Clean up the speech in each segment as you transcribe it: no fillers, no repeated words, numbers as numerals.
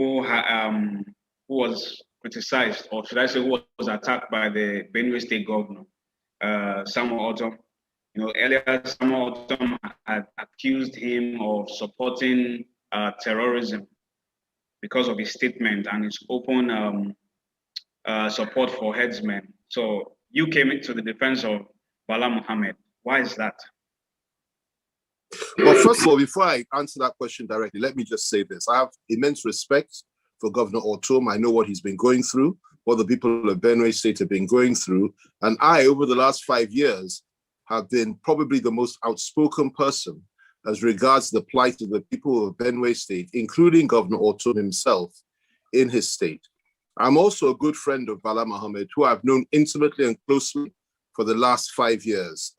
who was criticized, or should I say, who was attacked by the Benue State governor, Samuel Ortom. You know, earlier Samuel Ortom had accused him of supporting terrorism because of his statement and his open support for herdsmen. So you came into the defense of Bala Mohammed. Why is that? Well, first of all, before I answer that question directly, let me just say this. I have immense respect for Governor Ortom. I know what he's been going through, what the people of Benue State have been going through. And I, over the last 5 years, have been probably the most outspoken person as regards the plight of the people of Benue State, including Governor Ortom himself in his state. I'm also a good friend of Bala Mohammed, who I've known intimately and closely for the last 5 years.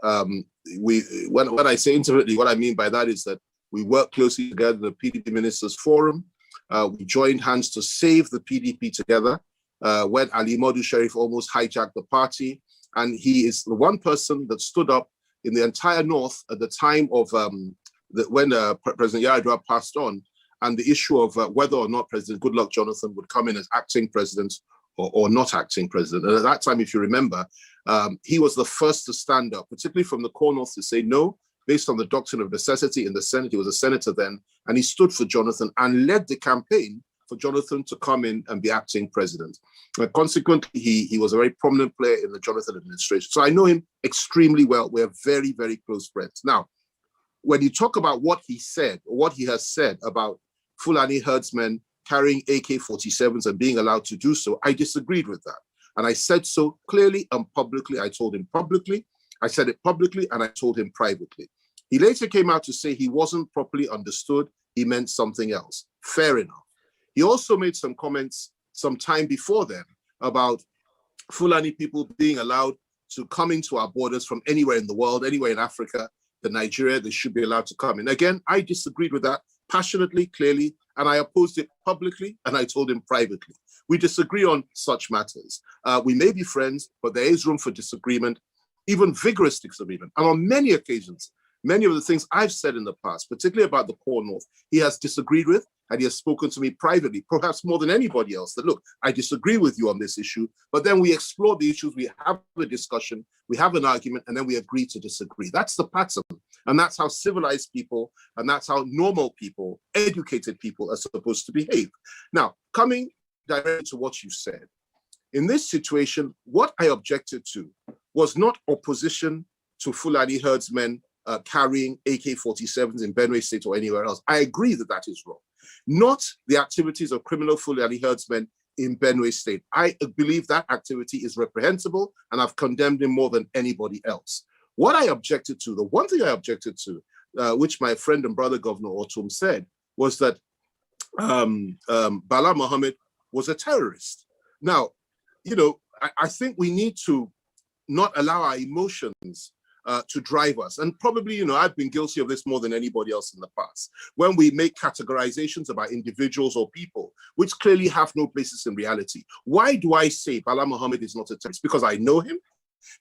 When I say intimately, what I mean by that is that we work closely together in the PDP Ministers Forum. We joined hands to save the PDP together when Ali Modu Sharif almost hijacked the party. And he is the one person that stood up in the entire North at the time of when President Yar'Adua passed on, and the issue of whether or not President Goodluck Jonathan would come in as acting president or not acting president. And at that time, if you remember, he was the first to stand up, particularly from the core North, to say no, based on the doctrine of necessity in the Senate. He was a senator then, and he stood for Jonathan and led the campaign for Jonathan to come in and be acting president. Consequently, he was a very prominent player in the Jonathan administration. So I know him extremely well. We're very, very close friends. Now, when you talk about what he said, or what he has said about Fulani herdsmen carrying AK-47s and being allowed to do so, I disagreed with that. And I said so clearly and publicly. I told him publicly, I said it publicly, and I told him privately. He later came out to say he wasn't properly understood. He meant something else. Fair enough. He also made some comments some time before then about Fulani people being allowed to come into our borders from anywhere in the world, anywhere in Africa, to Nigeria, they should be allowed to come in. Again, I disagreed with that passionately, clearly, and I opposed it publicly, and I told him privately. We disagree on such matters. We may be friends, but there is room for disagreement, even vigorous disagreement. And on many occasions, many of the things I've said in the past, particularly about the core North, he has disagreed with, and he has spoken to me privately, perhaps more than anybody else, that, look, I disagree with you on this issue, but then we explore the issues, we have a discussion, we have an argument, and then we agree to disagree. That's the pattern. And that's how civilized people, and that's how normal people, educated people are supposed to behave. Now, coming directly to what you said, in this situation, what I objected to was not opposition to Fulani herdsmen carrying AK-47s in Benue State or anywhere else. I agree that that is wrong. Not the activities of criminal Fulani herdsmen in Benue State. I believe that activity is reprehensible, and I've condemned him more than anybody else. What I objected to, the one thing I objected to, which my friend and brother Governor Ortom said, was that Bala Mohammed was a terrorist. Now, you know, I think we need to not allow our emotions to drive us. And probably, you know, I've been guilty of this more than anybody else in the past. When we make categorizations about individuals or people, which clearly have no basis in reality. Why do I say Bala Mohammed is not a terrorist? Because I know him,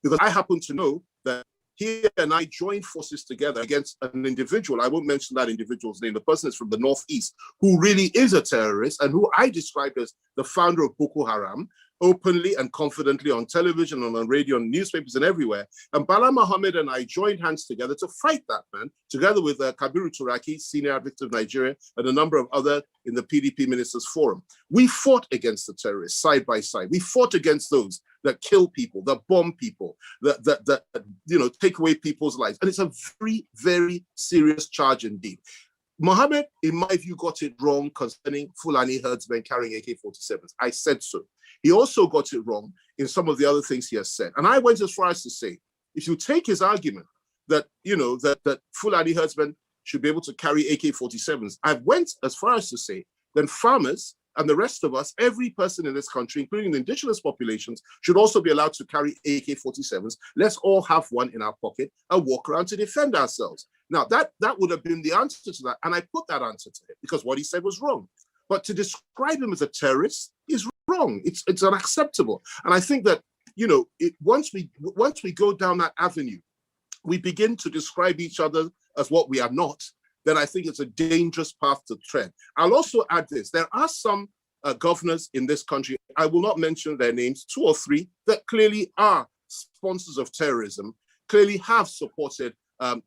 because I happen to know that he and I joined forces together against an individual. I won't mention that individual's name. The person is from the Northeast, who really is a terrorist and who I described as the founder of Boko Haram, openly and confidently on television and on radio and newspapers and everywhere. And Bala Mohammed and I joined hands together to fight that man, together with Kabiru Turaki, senior advocate of Nigeria, and a number of other in the PDP Ministers Forum. We fought against the terrorists side by side. We fought against those that kill people, that bomb people, that you know, take away people's lives. And it's a very, very serious charge indeed. Mohammed, in my view, got it wrong concerning Fulani herdsmen carrying AK-47s. I said so. He also got it wrong in some of the other things he has said. And I went as far as to say, if you take his argument that, you know, that Fulani herdsmen should be able to carry AK-47s, I went as far as to say, then farmers and the rest of us, every person in this country, including the indigenous populations, should also be allowed to carry AK-47s. Let's all have one in our pocket and walk around to defend ourselves. Now, that would have been the answer to that. And I put that answer to him because what he said was wrong. But to describe him as a terrorist is wrong. It's unacceptable. And I think that, you know, once we go down that avenue, we begin to describe each other as what we are not. then I think it's a dangerous path to tread. I'll also add this. There are some governors in this country, I will not mention their names, 2 or 3, that clearly are sponsors of terrorism, clearly have supported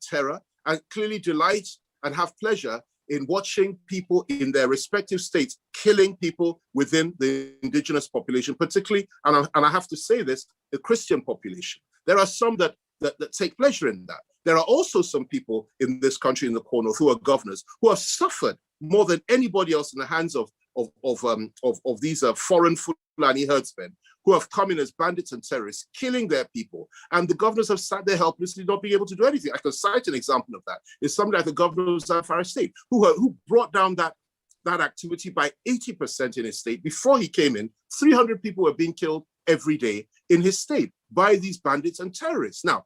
terror, and clearly delight and have pleasure in watching people in their respective states killing people within the indigenous population, particularly, and I have to say this, the Christian population. There are some that take pleasure in that. There are also some people in this country in the corner who are governors who have suffered more than anybody else in the hands of these foreign Fulani herdsmen who have come in as bandits and terrorists, killing their people. And the governors have sat there helplessly, not being able to do anything. I can cite an example of that. It's somebody like the governor of Zamfara State, who brought down that activity by 80% in his state. Before he came in, 300 people were being killed every day in his state by these bandits and terrorists. Now,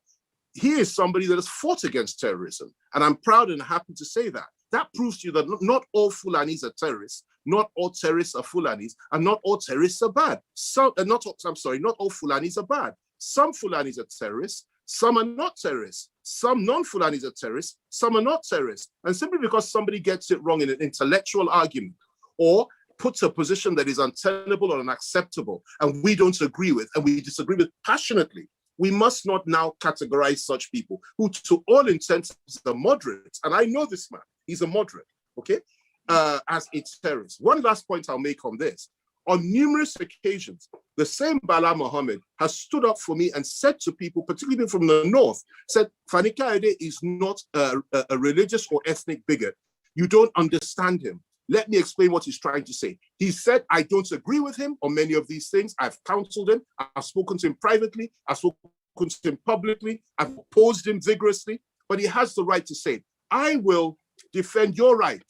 he is somebody that has fought against terrorism. And I'm proud and happy to say that. That proves to you that not all Fulanis are terrorists, not all terrorists are Fulanis, and not all terrorists are bad. Not all Fulanis are bad. Some Fulanis are terrorists, some are not terrorists. Some non-Fulanis are terrorists, some are not terrorists. And simply because somebody gets it wrong in an intellectual argument or puts a position that is untenable or unacceptable, and we don't agree with, and we disagree with passionately, we must not now categorize such people who, to all intents, are moderates. And I know this man, he's a moderate, okay, as a terrorist. One last point I'll make on this. On numerous occasions, the same Bala Mohammed has stood up for me and said to people, particularly from the north, said, Fani-Kayode is not a religious or ethnic bigot. You don't understand him. Let me explain what he's trying to say. He said, I don't agree with him on many of these things. I've counseled him. I've spoken to him privately. I've spoken to him publicly. I've opposed him vigorously. But he has the right to say, I will defend your right.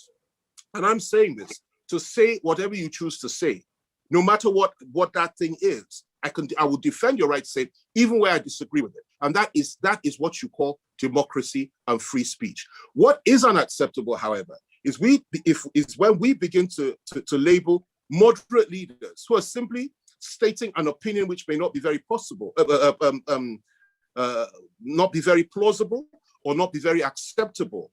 And I'm saying this to say whatever you choose to say, no matter what that thing is. I will defend your right to say it, even where I disagree with it. And that is what you call democracy and free speech. What is unacceptable, however, is when we begin to label moderate leaders who are simply stating an opinion which may not be very possible, not be very plausible, or not be very acceptable,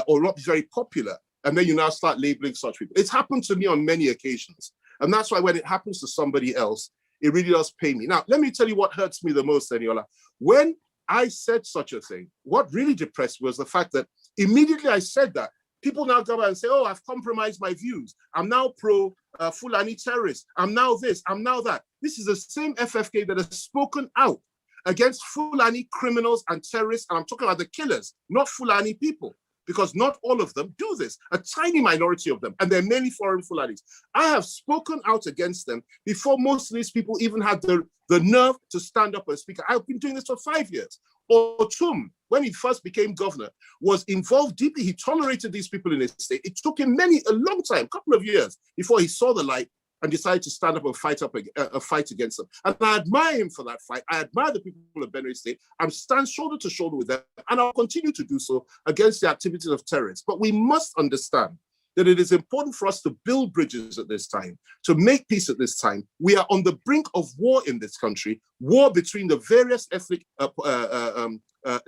or not be very popular. And then you now start labeling such people. It's happened to me on many occasions. And that's why when it happens to somebody else, it really does pain me. Now, let me tell you what hurts me the most, Eniola. When I said such a thing, what really depressed me was the fact that immediately I said that, people now come out and say, oh, I've compromised my views. I'm now pro-Fulani terrorist. I'm now this, I'm now that. This is the same FFK that has spoken out against Fulani criminals and terrorists. And I'm talking about the killers, not Fulani people, because not all of them do this. A tiny minority of them, and they're mainly foreign Fulanis. I have spoken out against them before most of these people even had the nerve to stand up and speak. I've been doing this for 5 years. Otum, when he first became governor, was involved deeply. He tolerated these people in his state. It took him a long time, a couple of years, before he saw the light and decided to stand up and fight against them. And I admire him for that fight. I admire the people of Benue State. I'm stand shoulder to shoulder with them, and I'll continue to do so against the activities of terrorists. But we must understand that it is important for us to build bridges at this time, to make peace at this time. We are on the brink of war in this country, war between the various ethnic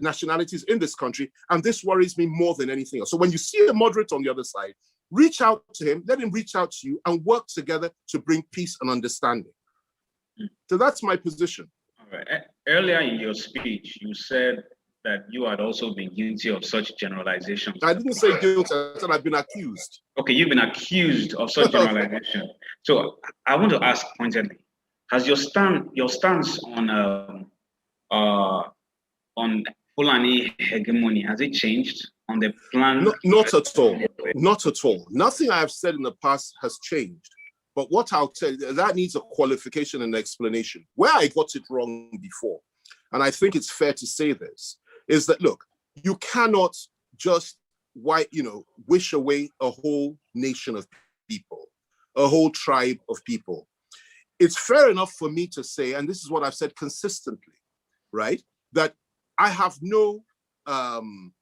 nationalities in this country, and this worries me more than anything else. So when you see a moderate on the other side, reach out to him, let him reach out to you, and work together to bring peace and understanding. So that's my position. All right. Earlier in your speech, you said that you had also been guilty of such generalizations. I didn't say guilty, I said I've been accused. Okay, you've been accused of such generalization. So I want to ask pointedly, has your stance on Fulani hegemony, has it changed on the plan? Not at all. Not at all. Nothing I have said in the past has changed. But what I'll tell you, that needs a qualification and explanation. Where I got it wrong before, and I think it's fair to say this, is that, look, you cannot just wish away a whole nation of people, a whole tribe of people. It's fair enough for me to say, and this is what I've said consistently, right, that I have no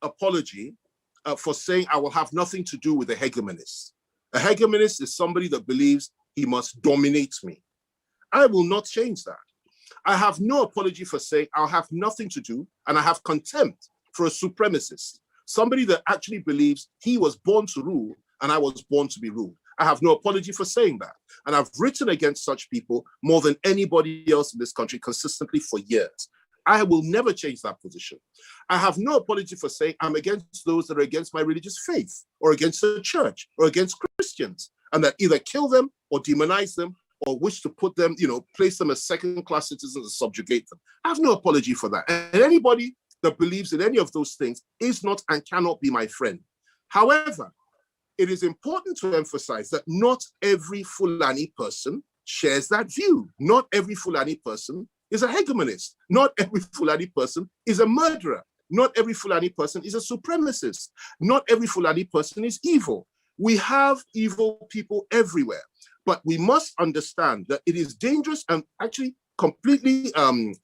apology for saying I will have nothing to do with a hegemonist. A hegemonist is somebody that believes he must dominate me. I will not change that. I have no apology for saying I'll have nothing to do, and I have contempt for a supremacist, somebody that actually believes he was born to rule and I was born to be ruled. I have no apology for saying that. And I've written against such people more than anybody else in this country consistently for years. I will never change that position. I have no apology for saying I'm against those that are against my religious faith or against the church or against Christians, and that either kill them or demonize them or wish to put them, place them as second-class citizens and subjugate them. I have no apology for that. And anybody that believes in any of those things is not and cannot be my friend. However, it is important to emphasize that not every Fulani person shares that view. Not every Fulani person is a hegemonist. Not every Fulani person is a murderer. Not every Fulani person is a supremacist. Not every Fulani person is evil. We have evil people everywhere, but we must understand that it is dangerous and actually completely,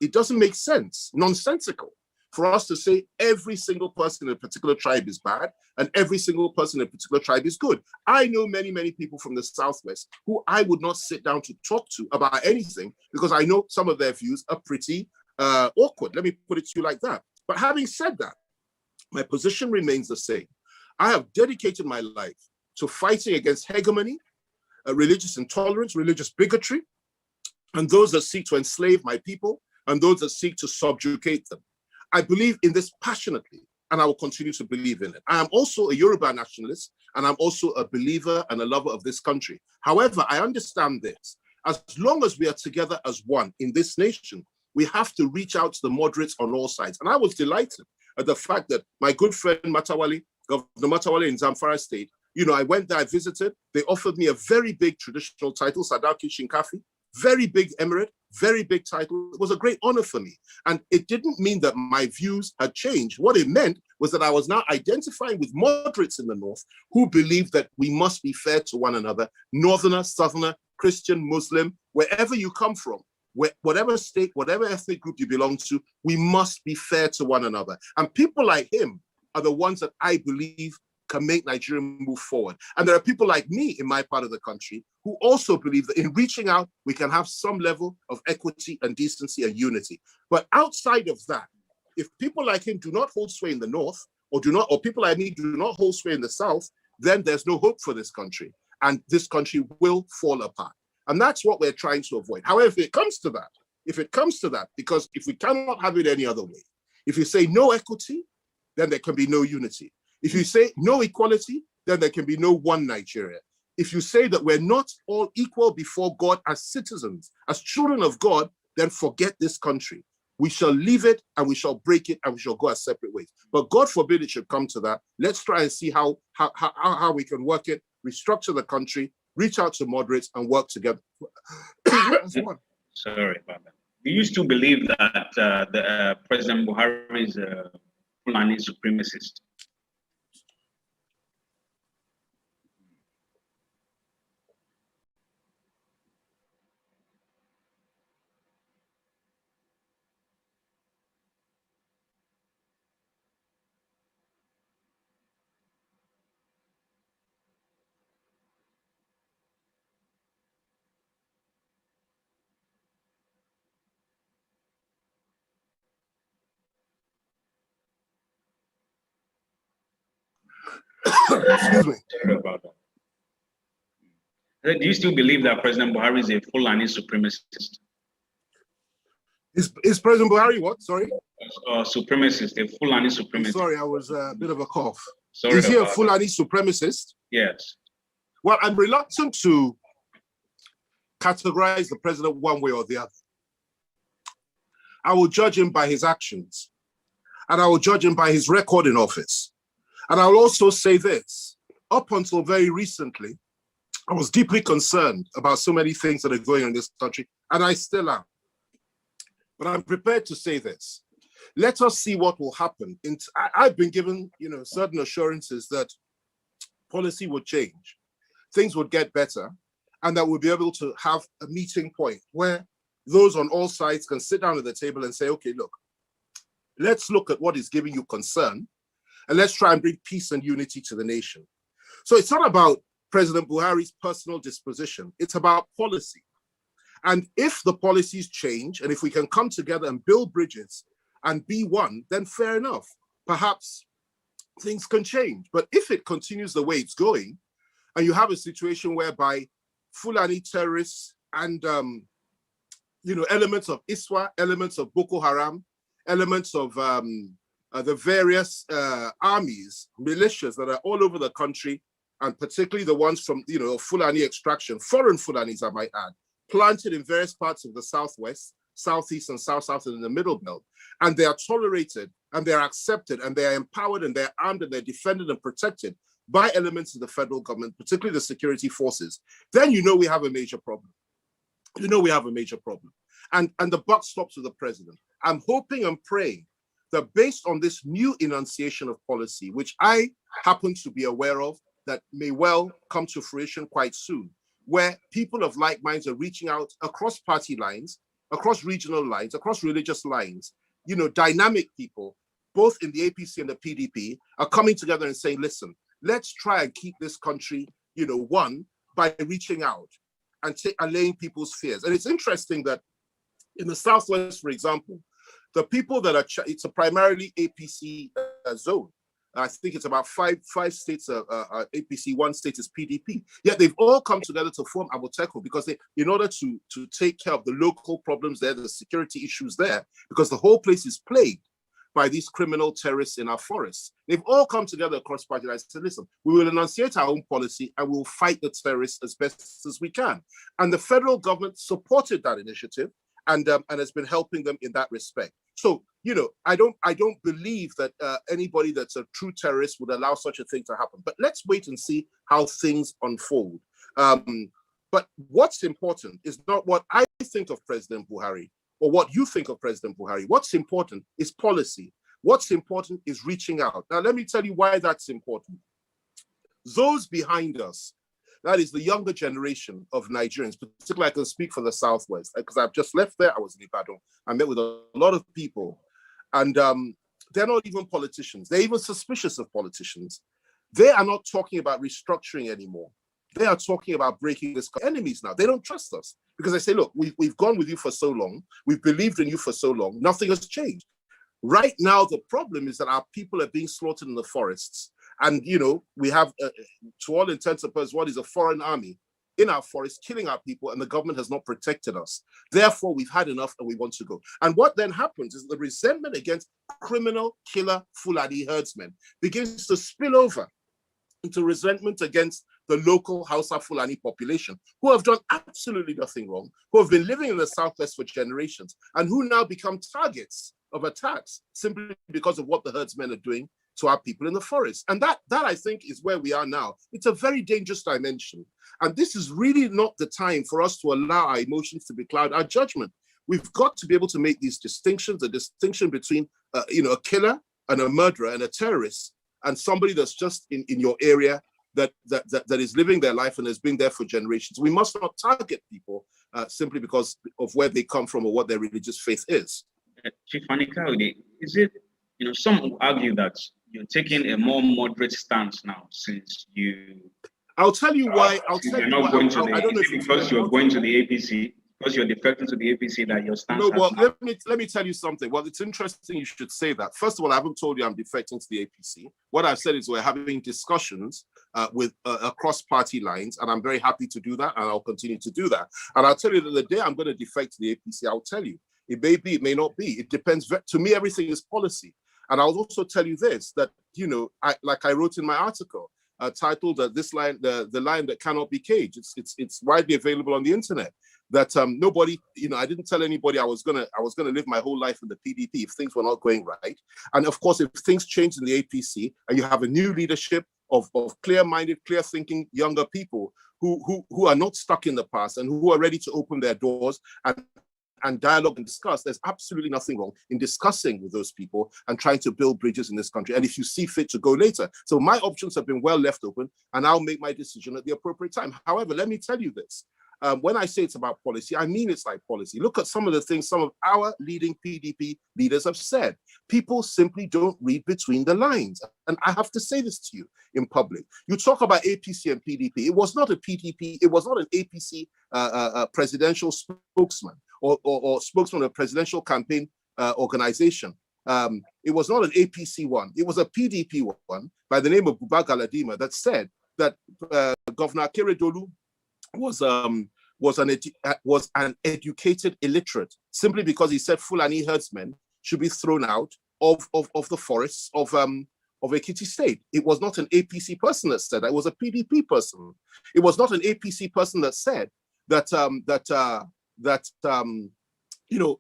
it doesn't make sense, nonsensical, for us to say every single person in a particular tribe is bad and every single person in a particular tribe is good. I know many, many people from the Southwest who I would not sit down to talk to about anything because I know some of their views are pretty awkward. Let me put it to you like that. But having said that, my position remains the same. I have dedicated my life to fighting against hegemony, religious intolerance, religious bigotry, and those that seek to enslave my people and those that seek to subjugate them. I believe in this passionately, and I will continue to believe in it. I am also a Yoruba nationalist, and I'm also a believer and a lover of this country. However, I understand this. As long as we are together as one in this nation, we have to reach out to the moderates on all sides. And I was delighted at the fact that my good friend Matawale, Governor Matawale in Zamfara State, I went there, I visited, they offered me a very big traditional title, Sadaki Shinkafi, very big emirate, very big title. It was a great honor for me. And it didn't mean that my views had changed. What it meant was that I was now identifying with moderates in the North who believe that we must be fair to one another, Northerner, Southerner, Christian, Muslim, wherever you come from, whatever state, whatever ethnic group you belong to, we must be fair to one another. And people like him are the ones that I believe can make Nigeria move forward. And there are people like me in my part of the country who also believe that in reaching out, we can have some level of equity and decency and unity. But outside of that, if people like him do not hold sway in the North, or people like me do not hold sway in the South, then there's no hope for this country. And this country will fall apart. And that's what we're trying to avoid. However, if it comes to that, because if we cannot have it any other way, if you say no equity, then there can be no unity. If you say no equality, then there can be no one Nigeria. If you say that we're not all equal before God as citizens, as children of God, then forget this country. We shall leave it and we shall break it and we shall go our separate ways. But God forbid it should come to that. Let's try and see how we can work it, restructure the country, reach out to moderates and work together. Sorry about that. Do you still believe that President Buhari is a Fulani supremacist? Excuse me. Sorry about that. Do you still believe that President Buhari is a Fulani supremacist? Is President Buhari what? Sorry? Supremacist, a Fulani supremacist. Sorry, I was a bit of a cough. Sorry, is he a Fulani supremacist? Yes. Well, I'm reluctant to categorize the president one way or the other. I will judge him by his actions, and I will judge him by his record in office. And I'll also say this, up until very recently, I was deeply concerned about so many things that are going on in this country, and I still am. But I'm prepared to say this. Let us see what will happen. I've been given, certain assurances that policy would change, things would get better, and that we'll be able to have a meeting point where those on all sides can sit down at the table and say, okay, look, let's look at what is giving you concern, and let's try and bring peace and unity to the nation. So it's not about President Buhari's personal disposition, it's about policy. And if the policies change, and if we can come together and build bridges and be one, then fair enough. Perhaps things can change. But if it continues the way it's going, and you have a situation whereby Fulani terrorists and elements of ISWA, elements of Boko Haram, elements of the various armies, militias that are all over the country, and particularly the ones from Fulani extraction, foreign Fulanis, I might add, planted in various parts of the southwest, southeast, and south and in the middle belt, and they are tolerated and they are accepted and they are empowered and they're armed and they're defended and protected by elements of the federal government, particularly the security forces, then we have a major problem. We have a major problem. And the buck stops with the president. I'm hoping and praying that based on this new enunciation of policy, which I happen to be aware of, that may well come to fruition quite soon, where people of like minds are reaching out across party lines, across regional lines, across religious lines, dynamic people, both in the APC and the PDP, are coming together and saying, listen, let's try and keep this country, one, by reaching out and allaying people's fears. And it's interesting that in the Southwest, for example, the people that are, it's a primarily APC zone. I think it's about five states are APC, one state is PDP. Yet they've all come together to form Aboteco because in order to take care of the local problems there, the security issues there, because the whole place is plagued by these criminal terrorists in our forests. They've all come together across party lines and said, listen, we will enunciate our own policy and we'll fight the terrorists as best as we can. And the federal government supported that initiative and has been helping them in that respect. So, I don't believe that anybody that's a true terrorist would allow such a thing to happen. But let's wait and see how things unfold. But what's important is not what I think of President Buhari or what you think of President Buhari. What's important is policy. What's important is reaching out. Now, let me tell you why that's important. Those behind us, that is the younger generation of Nigerians, particularly I can speak for the Southwest, because I've just left there. I was in Ibadan. I met with a lot of people, and they're not even politicians. They're even suspicious of politicians. They are not talking about restructuring anymore. They are talking about breaking this enemies now. They don't trust us because they say, look, we've gone with you for so long. We've believed in you for so long. Nothing has changed. Right now, the problem is that our people are being slaughtered in the forests. And, we have, to all intents and purposes, what is a foreign army in our forests, killing our people, and the government has not protected us. Therefore, we've had enough and we want to go. And what then happens is the resentment against criminal killer Fulani herdsmen begins to spill over into resentment against the local Hausa Fulani population, who have done absolutely nothing wrong, who have been living in the Southwest for generations, and who now become targets of attacks simply because of what the herdsmen are doing to our people in the forest. And that I think is where we are now. It's a very dangerous dimension. And this is really not the time for us to allow our emotions to becloud our judgment. We've got to be able to make these distinctions, a distinction between a killer and a murderer and a terrorist, and somebody that's just in your area that is living their life and has been there for generations. We must not target people simply because of where they come from or what their religious faith is. Chief Fani-Kayode, is it, some will argue that you're taking a more moderate stance now since you... I'll tell you why. I don't know if because you're going to the APC, because you're defecting to the APC that your stance... No, well, let me tell you something. Well, it's interesting you should say that. First of all, I haven't told you I'm defecting to the APC. What I've said is we're having discussions with across party lines, and I'm very happy to do that, and I'll continue to do that. And I'll tell you that the day I'm going to defect to the APC, I'll tell you. It may be, it may not be. It depends. To me, everything is policy. And I'll also tell you this, that, like I wrote in my article, titled this line, the line that cannot be caged. It's widely available on the internet. That nobody, I didn't tell anybody I was gonna live my whole life in the PDP if things were not going right. And of course, if things change in the APC and you have a new leadership of clear-minded, clear-thinking younger people who are not stuck in the past and who are ready to open their doors and dialogue and discuss, there's absolutely nothing wrong in discussing with those people and trying to build bridges in this country. And if you see fit to go later. So my options have been well left open, and I'll make my decision at the appropriate time. However, let me tell you this. When I say it's about policy, I mean it's like policy. Look at some of the things some of our leading PDP leaders have said. People simply don't read between the lines. And I have to say this to you in public. You talk about APC and PDP. It was not a PDP, it was not an APC presidential spokesman or spokesman of a presidential campaign organization. It was not an APC one. It was a PDP one by the name of Buba Galadima that said that Governor Akeredolu was an educated illiterate simply because he said Fulani herdsmen should be thrown out of the forests of Ekiti State. It was not an APC person that said that. It was a PDP person. It was not an APC person that said that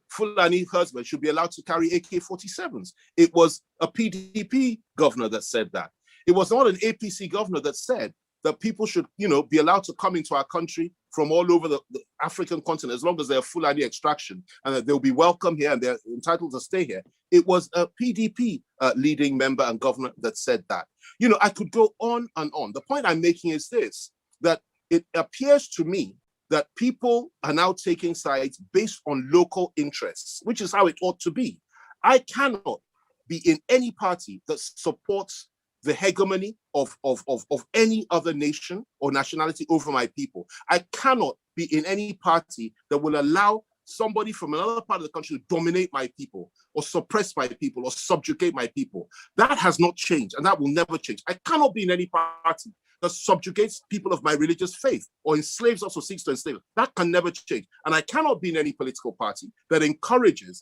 Fulani herdsmen should be allowed to carry AK-47s. It was a PDP governor that said that. It was not an APC governor that said that people should, be allowed to come into our country from all over the African continent as long as they're Fulani extraction and that they'll be welcome here and they're entitled to stay here. It was a PDP leading member and governor that said that. I could go on and on. The point I'm making is this, that it appears to me that people are now taking sides based on local interests, which is how it ought to be. I cannot be in any party that supports the hegemony of any other nation or nationality over my people. I cannot be in any party that will allow somebody from another part of the country to dominate my people or suppress my people or subjugate my people. That has not changed and that will never change. I cannot be in any party that subjugates people of my religious faith or enslaves us or seeks to enslave us. That can never change. And I cannot be in any political party that encourages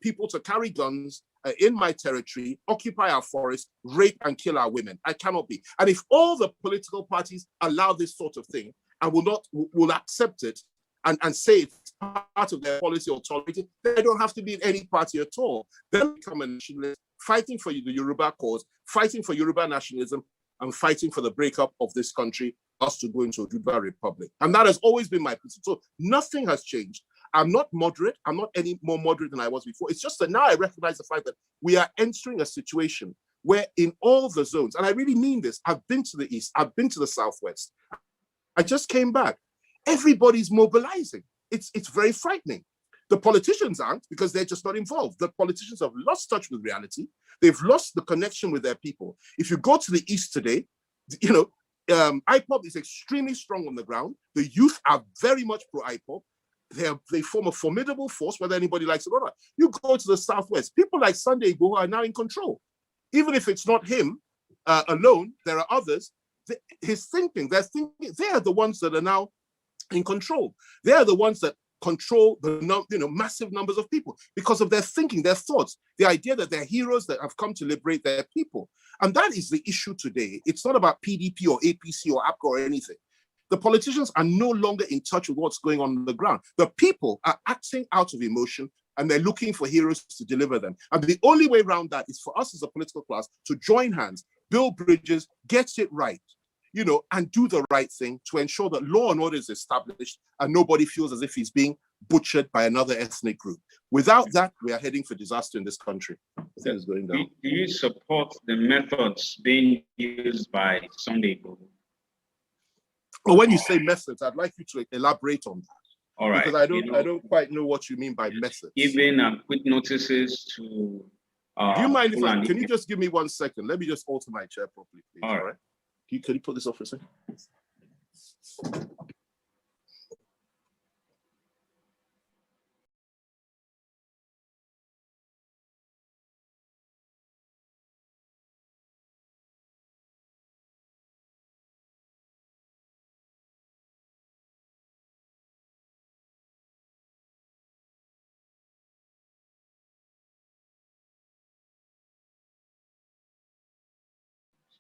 people to carry guns in my territory, occupy our forests, rape and kill our women. I cannot be. And if all the political parties allow this sort of thing and will accept it and say it's part of their policy or tolerate it, they don't have to be in any party at all. Then become a nationalist, fighting for the Yoruba cause, fighting for Yoruba nationalism, and fighting for the breakup of this country, us to go into a Yoruba republic. And that has always been my position. So nothing has changed. I'm not moderate. I'm not any more moderate than I was before. It's just that now I recognize the fact that we are entering a situation where in all the zones, and I really mean this, I've been to the East, I've been to the Southwest. I just came back. Everybody's mobilizing. It's very frightening. The politicians aren't because they're just not involved. The politicians have lost touch with reality. They've lost the connection with their people. If you go to the East today, IPOB is extremely strong on the ground. The youth are very much pro-IPOB. They form a formidable force, whether anybody likes it or not. You go to the Southwest, people like Sunday Igboho are now in control. Even if it's not him alone, there are others. His thinking, they are the ones that are now in control. They are the ones that control the massive numbers of people because of their thinking, their thoughts, the idea that they're heroes that have come to liberate their people. And that is the issue today. It's not about PDP or APC or APCA or anything. The politicians are no longer in touch with what's going on the ground. The people are acting out of emotion and they're looking for heroes to deliver them. And the only way around that is for us as a political class to join hands, build bridges, get it right, and do the right thing to ensure that law and order is established and nobody feels as if he's being butchered by another ethnic group. Without that, we are heading for disaster in this country. Things going down. Do you support the methods being used by Sunday Igboho? Well, when you say methods, I'd like you to elaborate on that. All right. Because I don't quite know what you mean by methods. Giving quick notices to. Do you mind can you just give me 1 second? Let me just alter my chair properly, please. All right. Can you put this off for a second?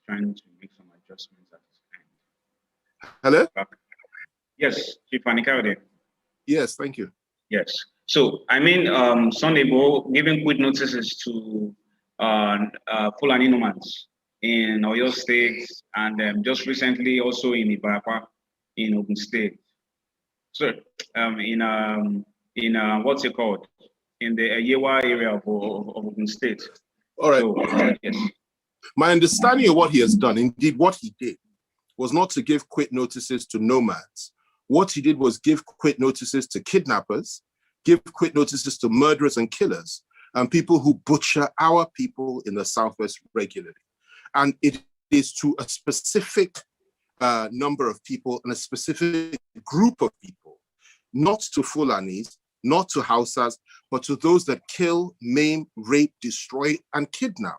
Trying to make some adjustments at this time. Hello? Yes, Chief Fani-Kayode. Yes, thank you. Yes. So, Sunday Igboho giving quick notices to Fulani nomads in Oyo State and just recently also in Ibarapa in Ogun State. So, what's it called? In the Yewa area of Ogun State. All right. So, yes. My understanding of what he has done, indeed what he did, was not to give quit notices to nomads. What he did was give quit notices to kidnappers, give quit notices to murderers and killers, and people who butcher our people in the Southwest regularly. And it is to a specific number of people and a specific group of people, not to Fulanis, not to Hausas, but to those that kill, maim, rape, destroy, and kidnap.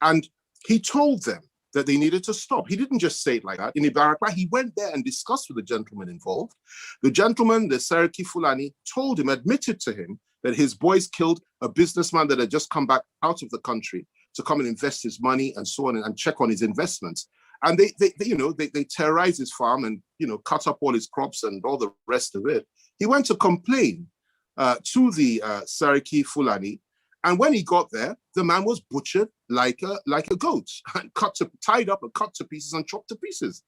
And he told them that they needed to stop. He didn't just say it like that. In Ibarakwa, he went there and discussed with the gentleman involved. The gentleman, the Seriki Fulani, told him, admitted to him, that his boys killed a businessman that had just come back out of the country to come and invest his money and so on and check on his investments. And they terrorized his farm and, cut up all his crops and all the rest of it. He went to complain to the Seriki Fulani. And when he got there, the man was butchered like a goat and tied up and cut to pieces and chopped to pieces.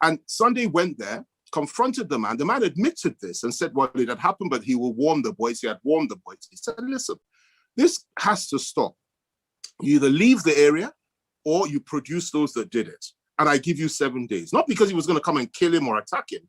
And Sunday went there, confronted the man. The man admitted this and said, well, it had happened, but he will warn the boys. He had warned the boys. He said, listen, this has to stop. You either leave the area or you produce those that did it. And I give you 7 days. Not because he was going to come and kill him or attack him.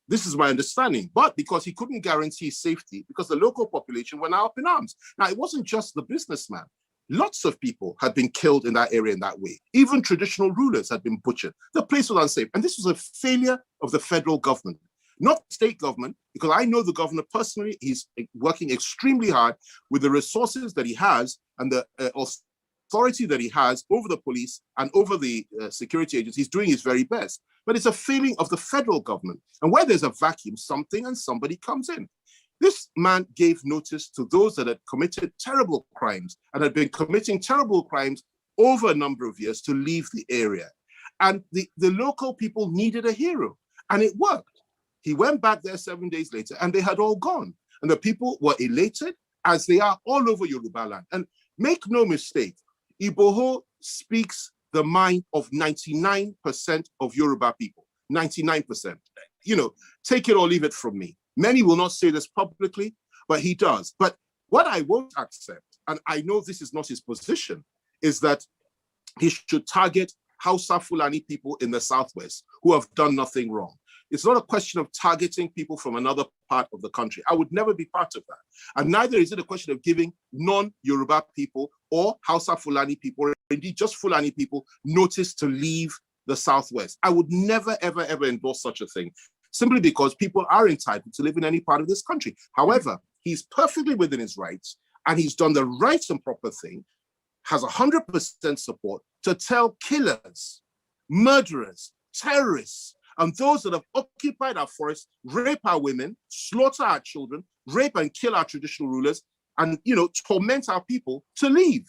This is my understanding, but because he couldn't guarantee safety because the local population were now up in arms. Now, it wasn't just the businessman. Lots of people had been killed in that area in that way. Even traditional rulers had been butchered. The place was unsafe. And this was a failure of the federal government, not state government, because I know the governor personally. He's working extremely hard with the resources that he has and the authority that he has over the police and over the security agencies. He's doing his very best. But it's a failing of the federal government. And where there's a vacuum, something and somebody comes in. This man gave notice to those that had committed terrible crimes and had been committing terrible crimes over a number of years to leave the area. And the local people needed a hero, and it worked. He went back there 7 days later, and they had all gone. And the people were elated, as they are all over Yoruba land. And make no mistake, Igboho speaks the mind of 99% of Yoruba people, 99%. Take it or leave it from me. Many will not say this publicly, but he does. But what I won't accept, and I know this is not his position, is that he should target Hausa Fulani people in the Southwest who have done nothing wrong. It's not a question of targeting people from another part of the country. I would never be part of that. And neither is it a question of giving non-Yoruba people or Hausa Fulani people, or indeed just Fulani people, notice to leave the Southwest. I would never, ever, ever endorse such a thing, simply because people are entitled to live in any part of this country. However, he's perfectly within his rights, and he's done the right and proper thing, has 100% support to tell killers, murderers, terrorists, and those that have occupied our forests, rape our women, slaughter our children, rape and kill our traditional rulers, and torment our people to leave.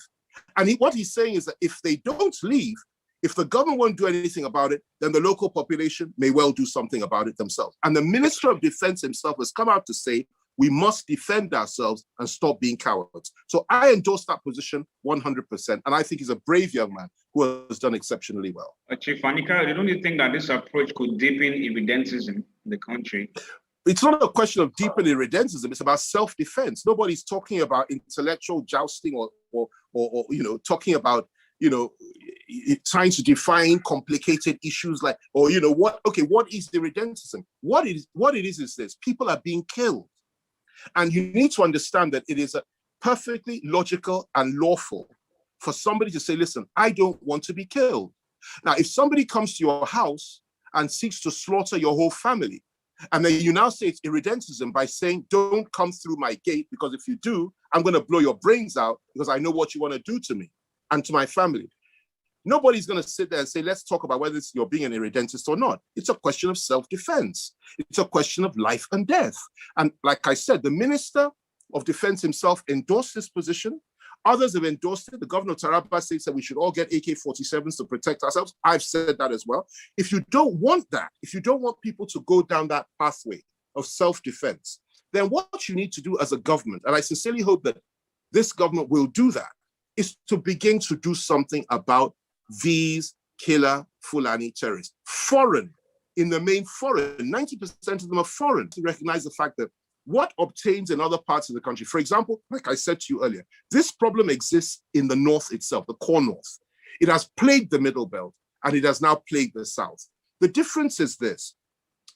And what he's saying is that if they don't leave, if the government won't do anything about it, then the local population may well do something about it themselves. And the Minister of Defense himself has come out to say, we must defend ourselves and stop being cowards. So I endorse that position 100%. And I think he's a brave young man who has done exceptionally well. Chief Fani-Kayode, don't you think that this approach could deepen irredentism in the country? It's not a question of deepening irredentism. It's about self-defense. Nobody's talking about intellectual jousting or talking about, trying to define complicated issues like, what is irredentism? What it is this: people are being killed. And you need to understand that it is perfectly logical and lawful for somebody to say, listen, I don't want to be killed. Now, if somebody comes to your house and seeks to slaughter your whole family, and then you now say it's irredentism by saying, don't come through my gate, because if you do, I'm going to blow your brains out because I know what you want to do to me and to my family. Nobody's going to sit there and say, let's talk about whether you're being an irredentist or not. It's a question of self-defense. It's a question of life and death. And like I said, the Minister of Defense himself endorsed this position. Others have endorsed it. The governor of Taraba says that we should all get AK-47s to protect ourselves. I've said that as well. If you don't want that, if you don't want people to go down that pathway of self-defense, then what you need to do as a government, and I sincerely hope that this government will do that, is to begin to do something about these killer Fulani terrorists. Foreign, in the main foreign, 90% of them are foreign. To recognize the fact that what obtains in other parts of the country, for example, like I said to you earlier, this problem exists in the north itself, the core north. It has plagued the middle belt, and it has now plagued the south. The difference is this: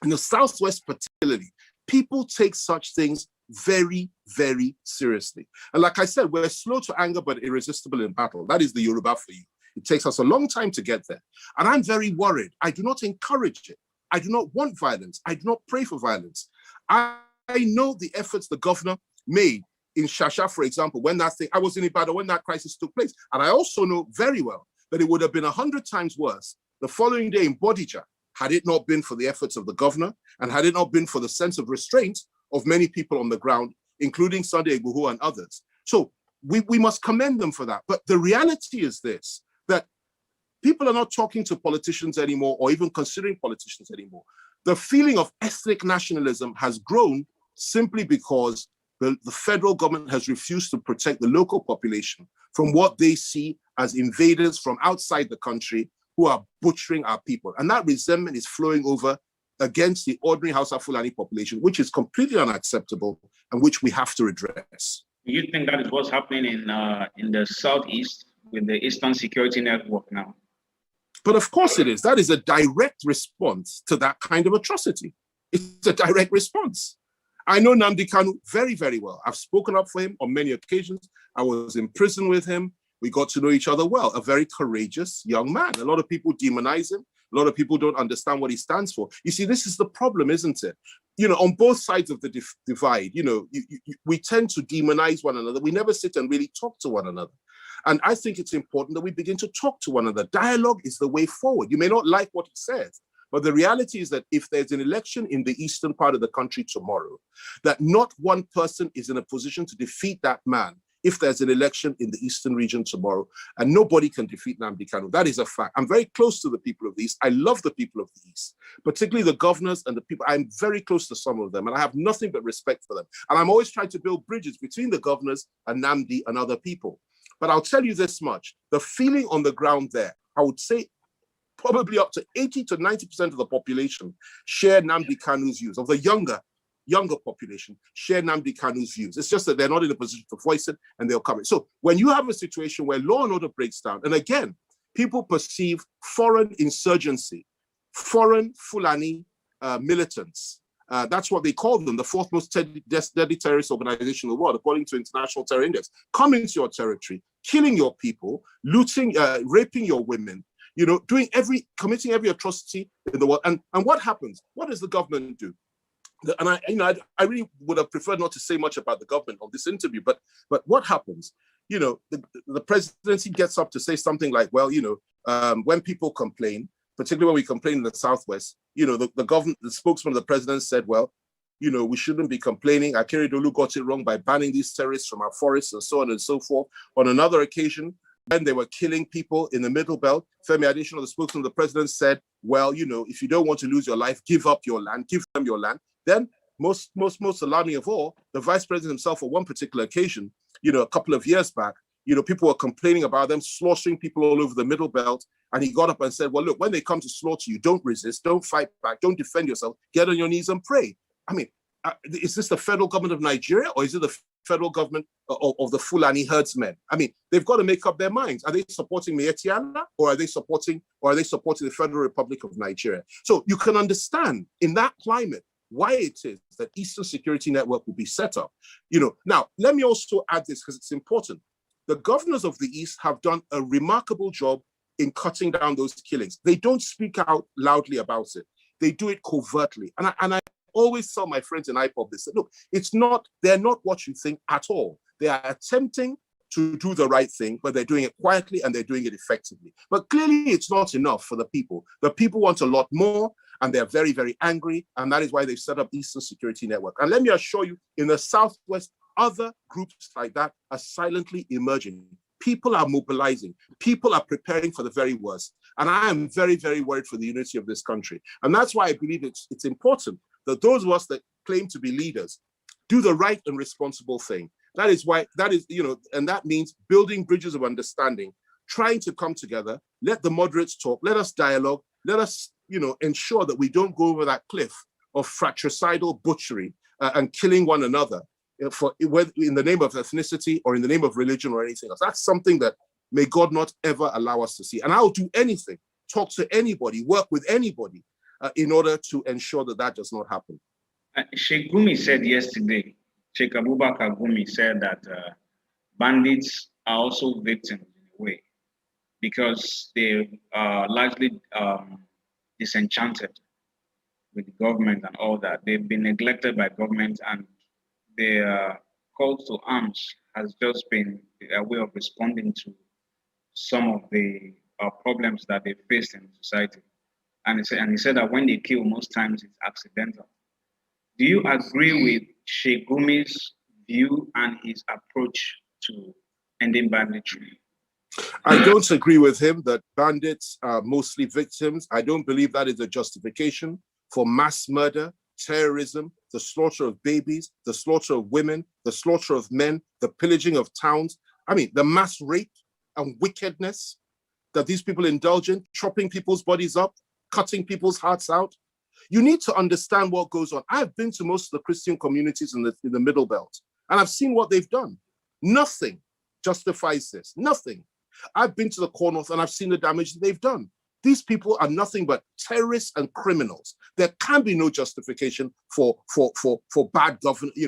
in the southwest particularly, people take such things very, very seriously. And like I said, we're slow to anger but irresistible in battle. That is the Yoruba for you. It takes us a long time to get there. And I'm very worried. I do not encourage it. I do not want violence. I do not pray for violence. I know the efforts the governor made in Shasha, for example, when that thing, I was in Ibadan when that crisis took place. And I also know very well that it would have been 100 times worse the following day in Bodija, had it not been for the efforts of the governor and had it not been for the sense of restraint of many people on the ground, including Sunday Igboho and others. So we must commend them for that. But the reality is this, that people are not talking to politicians anymore or even considering politicians anymore. The feeling of ethnic nationalism has grown simply because the federal government has refused to protect the local population from what they see as invaders from outside the country who are butchering our people. And that resentment is flowing over against the ordinary Hausa Fulani population, which is completely unacceptable and which we have to address. Do you think that is what's happening in the Southeast with the Eastern Security Network now? But of course it is. That is a direct response to that kind of atrocity. It's a direct response. I know Nnamdi Kanu very, very well. I've spoken up for him on many occasions. I was in prison with him. We got to know each other well. A very courageous young man. A lot of people demonize him. A lot of people don't understand what he stands for. You see, this is the problem, isn't it? You know, on both sides of the divide, you know, we tend to demonize one another. We never sit and really talk to one another. And I think it's important that we begin to talk to one another. Dialogue is the way forward. You may not like what he says, but the reality is that if there's an election in the eastern part of the country tomorrow, that not one person is in a position to defeat that man if there's an election in the eastern region tomorrow, and nobody can defeat Nnamdi Kanu. That is a fact. I'm very close to the people of the East. I love the people of the East, particularly the governors and the people. I'm very close to some of them, and I have nothing but respect for them. And I'm always trying to build bridges between the governors and Nnamdi and other people. But I'll tell you this much, the feeling on the ground there, I would say probably up to 80 to 90% of the population share Nnamdi Kanu's views, of the younger population share Nnamdi Kanu's views. It's just that they're not in a position to voice it and they'll cover it. So when you have a situation where law and order breaks down, and again, people perceive foreign insurgency, foreign Fulani militants, that's what they call them, the fourth most deadly terrorist organization in the world, according to International Terror Index, coming to your territory, killing your people, looting, raping your women, you know, committing every atrocity in the world. And what happens? What does the government do? And I really would have preferred not to say much about the government on this interview, but what happens? You know, the presidency gets up to say something like, well, you know, when people complain, particularly when we complain in the Southwest, you know, the spokesman of the president said, well, you know, we shouldn't be complaining. Akeredolu got it wrong by banning these terrorists from our forests and so on and so forth. On another occasion, when they were killing people in the Middle Belt, Femi Adesina, the spokesman of the president, said, well, you know, if you don't want to lose your life, give up your land, give them your land. Then most alarming of all, the vice president himself, on one particular occasion, you know, a couple of years back, you know, people were complaining about them slaughtering people all over the Middle Belt. And he got up and said, well, look, when they come to slaughter you, don't resist, don't fight back, don't defend yourself, get on your knees and pray. I mean, is this the federal government of Nigeria, or is it the federal government of the Fulani herdsmen? I mean, they've got to make up their minds. Are they supporting Mietiana, or are they supporting the Federal Republic of Nigeria? So you can understand in that climate why it is that Eastern Security Network will be set up. You know, now let me also add this because it's important. The governors of the East have done a remarkable job in cutting down those killings. They don't speak out loudly about it. They do it covertly. And I always tell my friends in IPOB this, look, they're not what you think at all. They are attempting to do the right thing, but they're doing it quietly and they're doing it effectively. But clearly it's not enough for the people. The people want a lot more, and they're very, very angry. And that is why they've set up Eastern Security Network. And let me assure you, in the Southwest, other groups like that are silently emerging. People are mobilizing. People are preparing for the very worst. And I am very, very worried for the unity of this country. And that's why I believe it's important that those of us that claim to be leaders do the right and responsible thing. That is, you know, and that means building bridges of understanding, trying to come together, let the moderates talk, let us dialogue, let us, you know, ensure that we don't go over that cliff of fratricidal butchery and killing one another whether in the name of ethnicity or in the name of religion or anything else. That's something that may God not ever allow us to see. And I'll do anything, talk to anybody, work with anybody in order to ensure that that does not happen. Sheikh Gumi said yesterday, Sheikh Abubakar Gumi said that bandits are also victims in a way because they are largely disenchanted with the government and all that. They've been neglected by government and they are call to arms has just been a way of responding to some of the problems that they face in society. And he said that when they kill, most times it's accidental. Do you agree with Sheikh Gumi's view and his approach to ending banditry? I don't agree with him that bandits are mostly victims. I don't believe that is a justification for mass murder, terrorism, the slaughter of babies, the slaughter of women, the slaughter of men, the pillaging of towns. I mean, the mass rape and wickedness that these people indulge in, chopping people's bodies up, cutting people's hearts out. You need to understand what goes on. I've been to most of the Christian communities in the Middle Belt, and I've seen what they've done. Nothing justifies this, nothing. I've been to the Core North and I've seen the damage that they've done. These people are nothing but terrorists and criminals. There can be no justification for bad governance,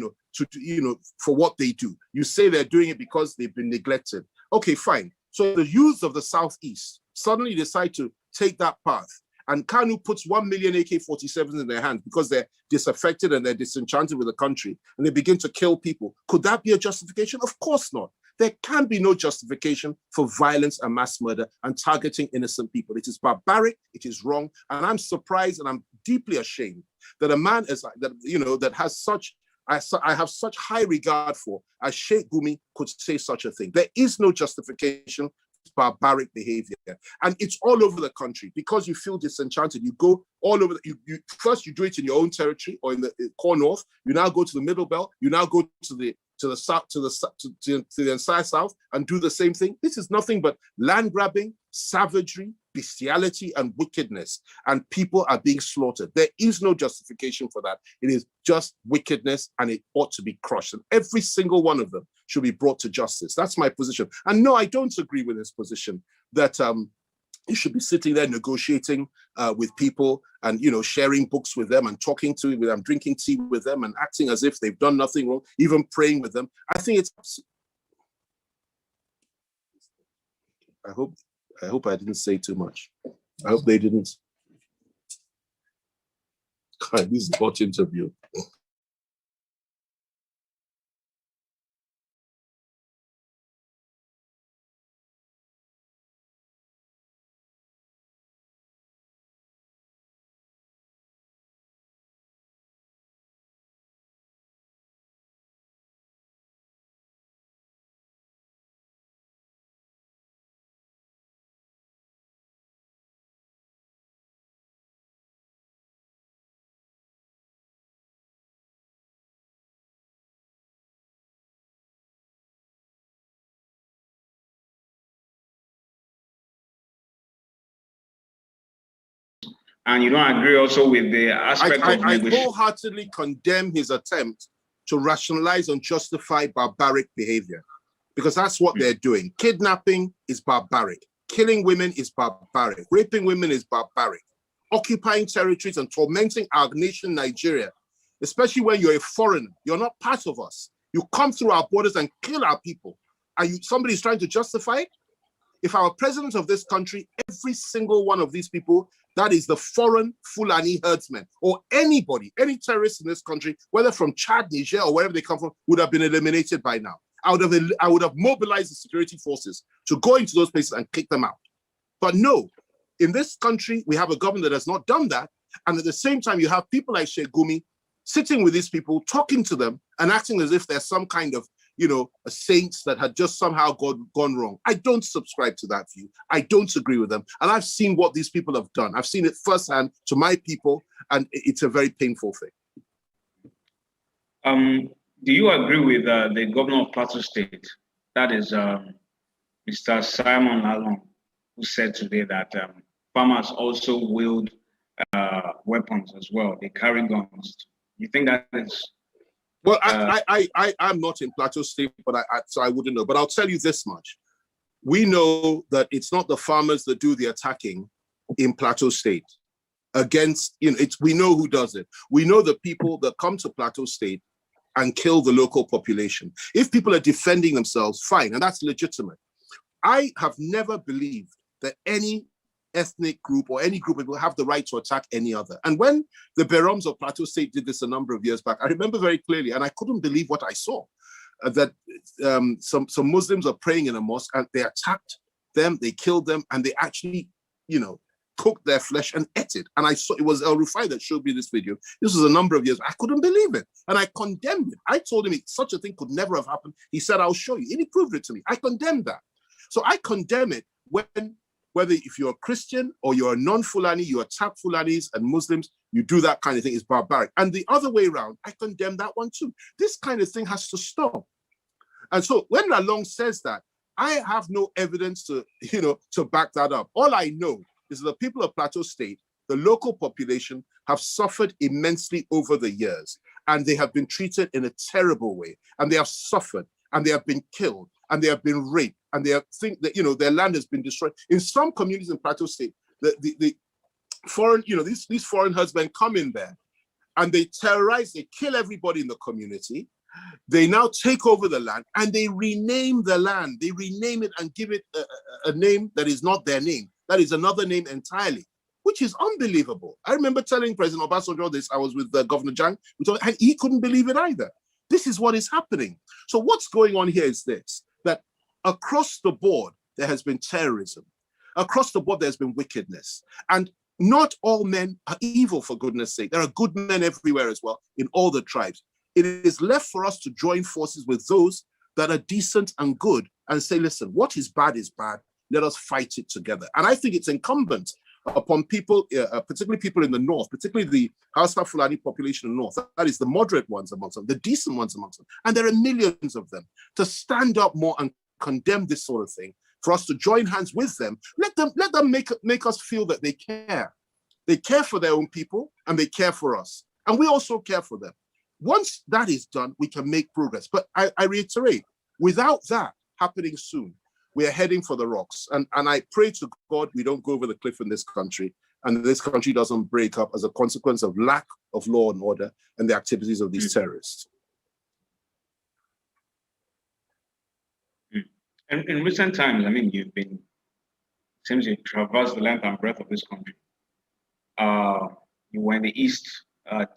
for what they do. You say they're doing it because they've been neglected. Okay, fine. So the youth of the Southeast suddenly decide to take that path, and Kanu puts 1 million AK-47s in their hands because they're disaffected and they're disenchanted with the country, and they begin to kill people. Could that be a justification? Of course not. There can be no justification for violence and mass murder and targeting innocent people. It is barbaric, it is wrong, and I'm surprised and I'm deeply ashamed that a man that has such, I have such high regard for, as Sheikh Gumi, could say such a thing. There is no justification for barbaric behavior, and it's all over the country. Because you feel disenchanted, you go all over. First you do it in your own territory or in the Core North. You now go to the Middle Belt. You now go to the south, to the entire south, and do the same thing. This is nothing but land grabbing, savagery, bestiality, and wickedness, and people are being slaughtered. There is no justification for that. It is just wickedness, and it ought to be crushed, and every single one of them should be brought to justice. That's my position. And no, I don't agree with this position that you should be sitting there negotiating with people and, sharing books with them and talking to them, drinking tea with them and acting as if they've done nothing wrong, even praying with them. I think it's, I hope I didn't say too much. I hope they didn't. God, this is a hot interview. And you don't agree also with the aspect of I wholeheartedly condemn his attempt to rationalize and justify barbaric behavior, because that's what they're doing. Kidnapping is barbaric. Killing women is barbaric. Raping women is barbaric. Occupying territories and tormenting our nation, Nigeria, especially when you're a foreigner, you're not part of us. You come through our borders and kill our people. Somebody's trying to justify it? If our president of this country, every single one of these people, that is the foreign Fulani herdsmen, or anybody, any terrorist in this country, whether from Chad, Niger, or wherever they come from, would have been eliminated by now. I would have mobilized the security forces to go into those places and kick them out. But no, in this country, we have a government that has not done that. And at the same time, you have people like Sheikh Gumi sitting with these people, talking to them and acting as if they're some kind of, a saints that had just somehow gone wrong. I don't subscribe to that view. I don't agree with them. And I've seen what these people have done. I've seen it firsthand to my people, and it's a very painful thing. Do you agree with the governor of Plateau State? That is Mr. Simon Lalong, who said today that farmers also wield weapons as well. They carry guns. You think that is... Well, I'm not in Plateau State, but so I wouldn't know. But I'll tell you this much. We know that it's not the farmers that do the attacking in Plateau State against, we know who does it. We know the people that come to Plateau State and kill the local population. If people are defending themselves, fine, and that's legitimate. I have never believed that any ethnic group or any group of people have the right to attack any other. And when the Beroms of Plateau State did this a number of years back, I remember very clearly, and I couldn't believe what I saw. that some Muslims are praying in a mosque and they attacked them, they killed them, and they actually, you know, cooked their flesh and ate it. And I saw, it was El Rufai that showed me this video. This was a number of years. I couldn't believe it. And I condemned it. I told him such a thing could never have happened. He said, I'll show you. And he proved it to me. I condemned that. So I condemn it when, whether if you're a Christian or you're a non-Fulani, you attack Fulanis and Muslims, you do that kind of thing, it's barbaric. And the other way around, I condemn that one too. This kind of thing has to stop. And so when Lalong says that, I have no evidence to, you know, to back that up. All I know is that the people of Plateau State, the local population, have suffered immensely over the years, and they have been treated in a terrible way, and they have suffered, and they have been killed, and they have been raped, and they have think that, you know, their land has been destroyed. In some communities in Plateau State, the foreign, you know, these foreign herdsmen come in there, and they terrorize, they kill everybody in the community. They now take over the land and they rename the land. They rename it and give it a name that is not their name. That is another name entirely, which is unbelievable. I remember telling President Obasanjo this. I was with Governor Jang, and he couldn't believe it either. This is what is happening. So what's going on here is this, that across the board, there has been terrorism. Across the board, there's been wickedness. And not all men are evil, for goodness sake. There are good men everywhere as well, in all the tribes. It is left for us to join forces with those that are decent and good and say, listen, what is bad is bad. Let us fight it together. And I think it's incumbent upon people, particularly people in the north, particularly the Hausa Fulani population in the north, that is the moderate ones amongst them, the decent ones amongst them, and there are millions of them, to stand up more and condemn this sort of thing, for us to join hands with them. Let them make us feel that they care. They care for their own people and they care for us. And we also care for them. Once that is done, we can make progress. But I reiterate, without that happening soon, we are heading for the rocks. And I pray to God we don't go over the cliff in this country, and this country doesn't break up as a consequence of lack of law and order and the activities of these terrorists. In recent times, I mean, seems you traversed the length and breadth of this country. You were in the east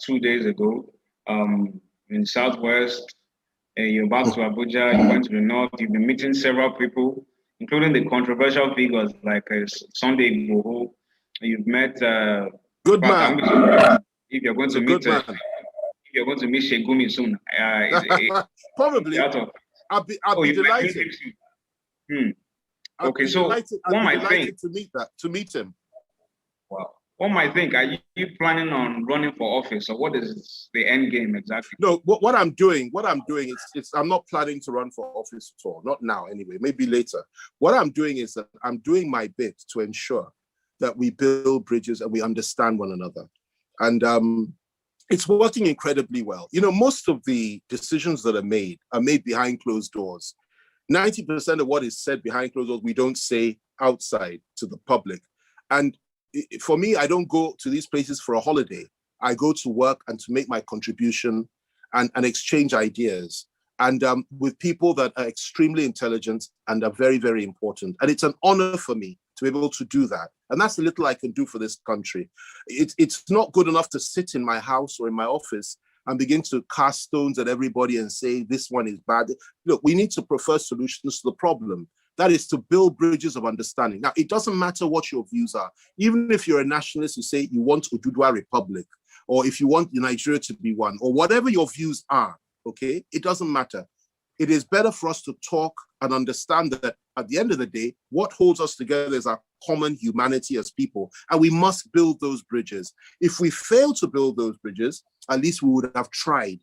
2 days ago. In Southwest, you're back to Abuja, you went to the North, you've been meeting several people, including the controversial figures like Sunday Igboho. You've met good man. If you're going to meet Shegumi soon, probably. I'll be delighted. Okay, so one might think to meet him. Wow. One might think, are you planning on running for office, or what is the end game exactly? No, what I'm doing is I'm not planning to run for office at all. Not now, anyway. Maybe later. What I'm doing is that I'm doing my bit to ensure that we build bridges and we understand one another, and it's working incredibly well. You know, most of the decisions that are made behind closed doors. 90% of what is said behind closed doors we don't say outside to the public, and for me, I don't go to these places for a holiday. I go to work and to make my contribution and exchange ideas, and with people that are extremely intelligent and are very, very important. And it's an honor for me to be able to do that. And that's the little I can do for this country. It's not good enough to sit in my house or in my office and begin to cast stones at everybody and say, this one is bad. Look, we need to prefer solutions to the problem. That is to build bridges of understanding. Now, it doesn't matter what your views are. Even if you're a nationalist, you say you want Oduduwa Republic, or if you want Nigeria to be one, or whatever your views are, okay? It doesn't matter. It is better for us to talk and understand that at the end of the day, what holds us together is our common humanity as people, and we must build those bridges. If we fail to build those bridges, at least we would have tried.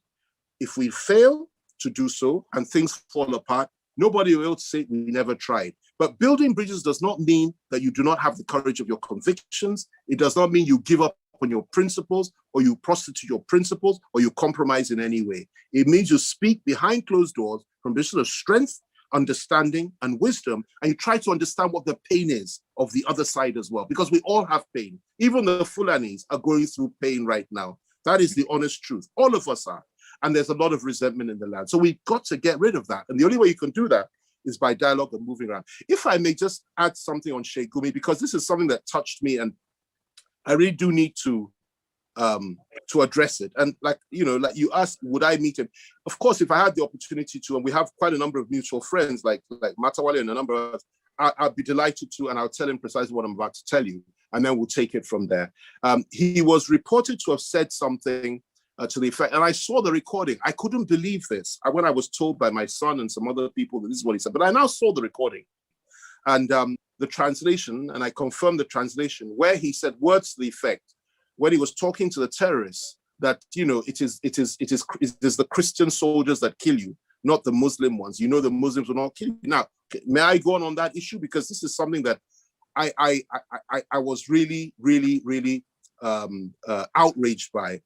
If we fail to do so and things fall apart, nobody will say we never tried. But building bridges does not mean that you do not have the courage of your convictions. It does not mean you give up on your principles, or you prostitute your principles, or you compromise in any way. It means you speak behind closed doors from a position of strength, understanding, and wisdom, and you try to understand what the pain is of the other side as well, because we all have pain. Even the Fulanis are going through pain right now. That is the honest truth. All of us are. And there's a lot of resentment in the land. So we've got to get rid of that. And the only way you can do that is by dialogue and moving around. If I may just add something on Sheikh Gumi, because this is something that touched me, and I really do need to to address it. And like you asked, would I meet him? Of course, if I had the opportunity to, and we have quite a number of mutual friends, like Matawale and a number of others, I'd be delighted to, and I'll tell him precisely what I'm about to tell you, and then we'll take it from there. He was reported to have said something to the effect, and I saw the recording. I couldn't believe this when I was told by my son and some other people that this is what he said, but I now saw the recording. And the translation, and I confirmed the translation, where he said words to the effect, when he was talking to the terrorists, that it is the Christian soldiers that kill you, not the Muslim ones. The Muslims will not kill you. Now, may I go on that issue, because this is something that I was really, really, really outraged by.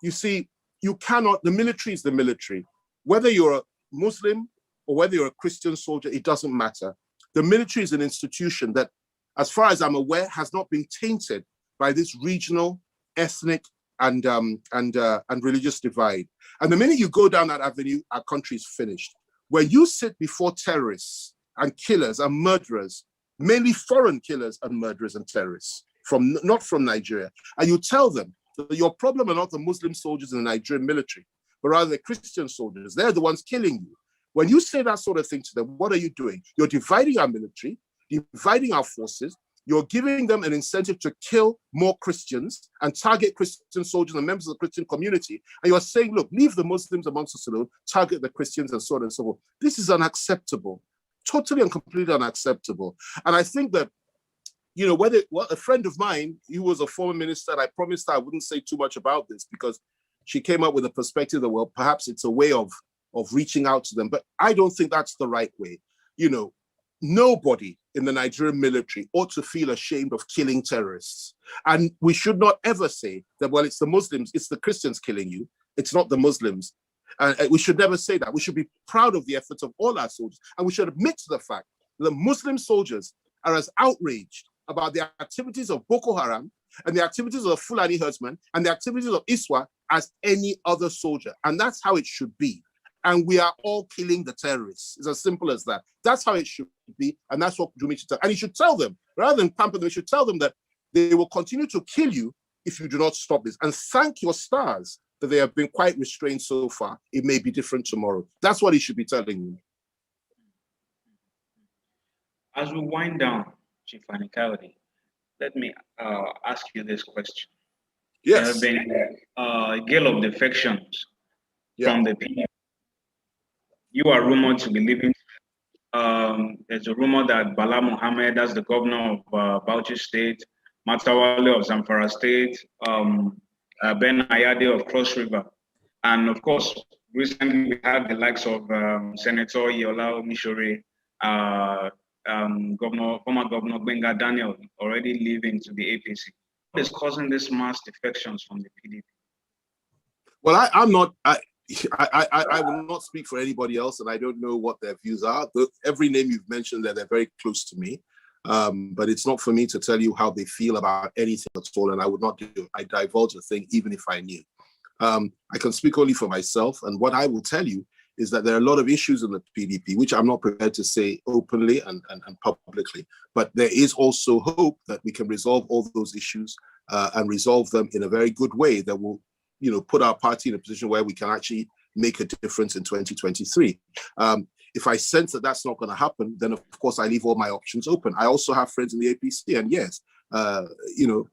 You see, you cannot. The military is the military. Whether you're a Muslim or whether you're a Christian soldier, it doesn't matter. The military is an institution that, as far as I'm aware, has not been tainted by this regional, ethnic, and religious divide. And the minute you go down that avenue, our country is finished. Where you sit before terrorists and killers and murderers, mainly foreign killers and murderers and terrorists, not from Nigeria, and you tell them that your problem are not the Muslim soldiers in the Nigerian military, but rather the Christian soldiers. They're the ones killing you. When you say that sort of thing to them, what are you doing? You're dividing our military, dividing our forces. You're giving them an incentive to kill more Christians and target Christian soldiers and members of the Christian community. And you're saying, look, leave the Muslims amongst us alone, target the Christians, and so on and so forth. This is unacceptable, totally and completely unacceptable. And I think that, a friend of mine, he was a former minister, and I promised her I wouldn't say too much about this, because she came up with a perspective that, well, perhaps it's a way of reaching out to them. But I don't think that's the right way. Nobody in the Nigerian military ought to feel ashamed of killing terrorists. And we should not ever say that, well, it's the Muslims, it's the Christians killing you. It's not the Muslims. And we should never say that. We should be proud of the efforts of all our soldiers. And we should admit to the fact that Muslim soldiers are as outraged about the activities of Boko Haram and the activities of the Fulani herdsmen and the activities of ISWA as any other soldier. And that's how it should be. And we are all killing the terrorists. It's as simple as that. That's how it should be. And that's what Jumi should tell. And you should tell them, rather than pamper them, you should tell them that they will continue to kill you if you do not stop this. And thank your stars that they have been quite restrained so far. It may be different tomorrow. That's what he should be telling you. As we wind down, Chief Fani-Kayode, let me ask you this question. Yes. There have been a gale of defections from the PDP. You are rumored to be leaving. There's a rumor that Bala Mohammed, that's the governor of Bauchi State, Matawale of Zamfara State, Ben Ayade of Cross River, and of course, recently we had the likes of Senator Yola Omishore, former Governor Benga Daniel already leaving to the APC. What is causing this mass defections from the PDP? Well, I'm not. I will not speak for anybody else, and I don't know what their views are. Every name you've mentioned there, they're very close to me. But it's not for me to tell you how they feel about anything at all, and I would not do it. I divulge a thing even if I knew. I can speak only for myself, and what I will tell you is that there are a lot of issues in the PDP, which I'm not prepared to say openly and publicly. But there is also hope that we can resolve all those issues and resolve them in a very good way that will put our party in a position where we can actually make a difference in 2023. If I sense that that's not going to happen, then of course I leave all my options open. I also have friends in the APC, and yes,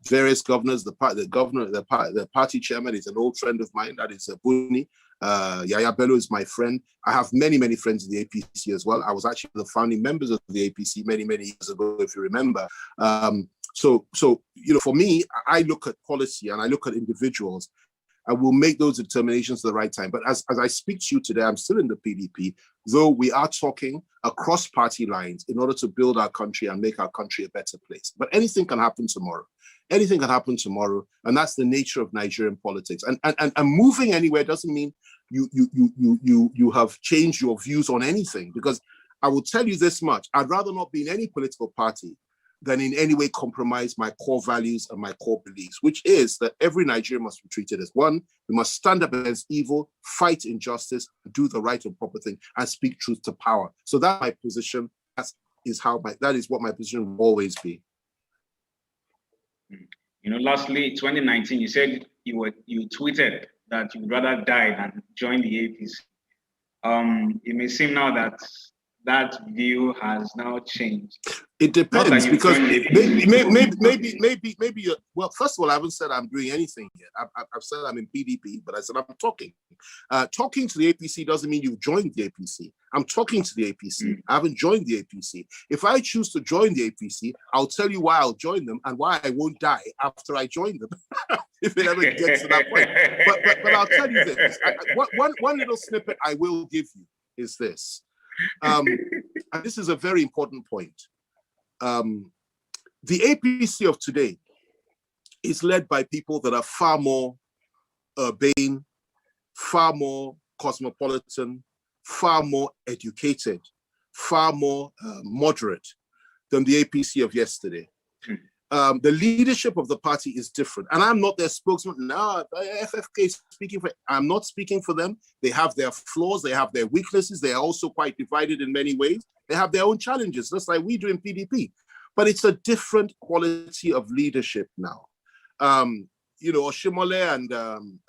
various governors. The party chairman is an old friend of mine. That is Buni. Yaya Bello is my friend. I have many friends in the APC as well. I was actually the founding members of the APC many years ago, if you remember. So for me, I look at policy and I look at individuals. I will make those determinations at the right time. But as I speak to you today, I'm still in the PDP, though we are talking across party lines in order to build our country and make our country a better place. But anything can happen tomorrow. Anything can happen tomorrow, and that's the nature of Nigerian politics. And moving anywhere doesn't mean you have changed your views on anything. Because I will tell you this much: I'd rather not be in any political party than in any way compromise my core values and my core beliefs, which is that every Nigerian must be treated as one. We must stand up against evil, fight injustice, do the right and proper thing, and speak truth to power. So that's my position. That is what my position will always be. Lastly, 2019, you said you tweeted that you'd rather die than join the APC. It may seem now that that view has now changed. It depends, because maybe. Well, first of all, I haven't said I'm doing anything yet. I've said I'm in PDP, but I said I'm talking. Talking to the APC doesn't mean you've joined the APC. I'm talking to the APC. I haven't joined the APC. If I choose to join the APC, I'll tell you why I'll join them and why I won't die after I join them, if it ever gets to that point. But I'll tell you this. One little snippet I will give you is this. And this is a very important point. The APC of today is led by people that are far more urbane, far more cosmopolitan, far more educated, far more moderate than the APC of yesterday. The leadership of the party is different, and I'm not their spokesman. No, FFK is speaking for. I'm not speaking for them. They have their flaws. They have their weaknesses. They are also quite divided in many ways. They have their own challenges, just like we do in PDP. But it's a different quality of leadership now. Oshimole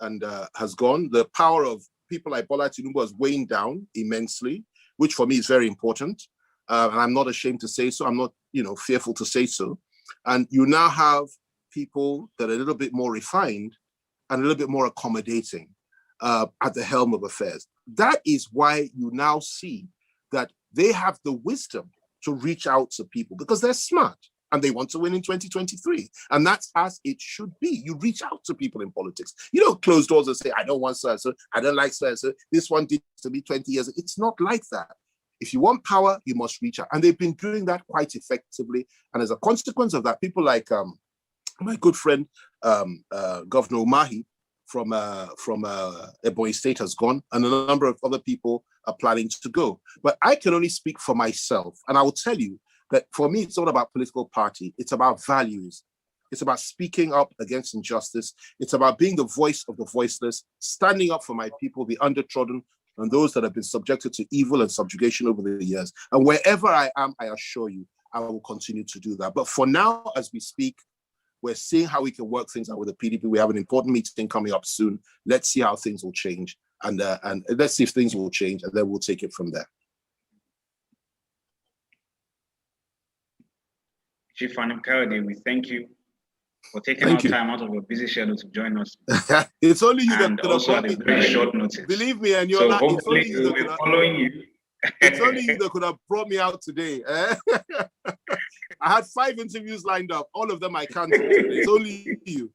and has gone. The power of people like Bola Tinubu has waned down immensely, which for me is very important. And I'm not ashamed to say so. I'm not, fearful to say so. And you now have people that are a little bit more refined and a little bit more accommodating at the helm of affairs. That is why you now see that they have the wisdom to reach out to people, because they're smart and they want to win in 2023. And that's as it should be. You reach out to people in politics. You don't close doors and say, I don't want so-and-so, I don't like so-and-so, this one did to me 20 years. It's not like that. If you want power, you must reach out. And they've been doing that quite effectively. And as a consequence of that, people like my good friend, Governor Umahi from Ebonyi State has gone, and a number of other people are planning to go. But I can only speak for myself. And I will tell you that for me, it's not about political party. It's about values. It's about speaking up against injustice. It's about being the voice of the voiceless, standing up for my people, the undertrodden, and those that have been subjected to evil and subjugation over the years. And wherever I am, I assure you, I will continue to do that. But for now, as we speak, we're seeing how we can work things out with the PDP. We have an important meeting coming up soon. Let's see how things will change. And let's see if things will change, and then we'll take it from there. Chief Fani-Kayode, we thank you for taking our time out of your busy schedule to join us. It's only you and that also at a very short notice. Believe me, and you're so not. Hopefully it's only you that following you. It's only you that could have brought me out today. I had 5 interviews lined up. All of them I canceled. It's only you.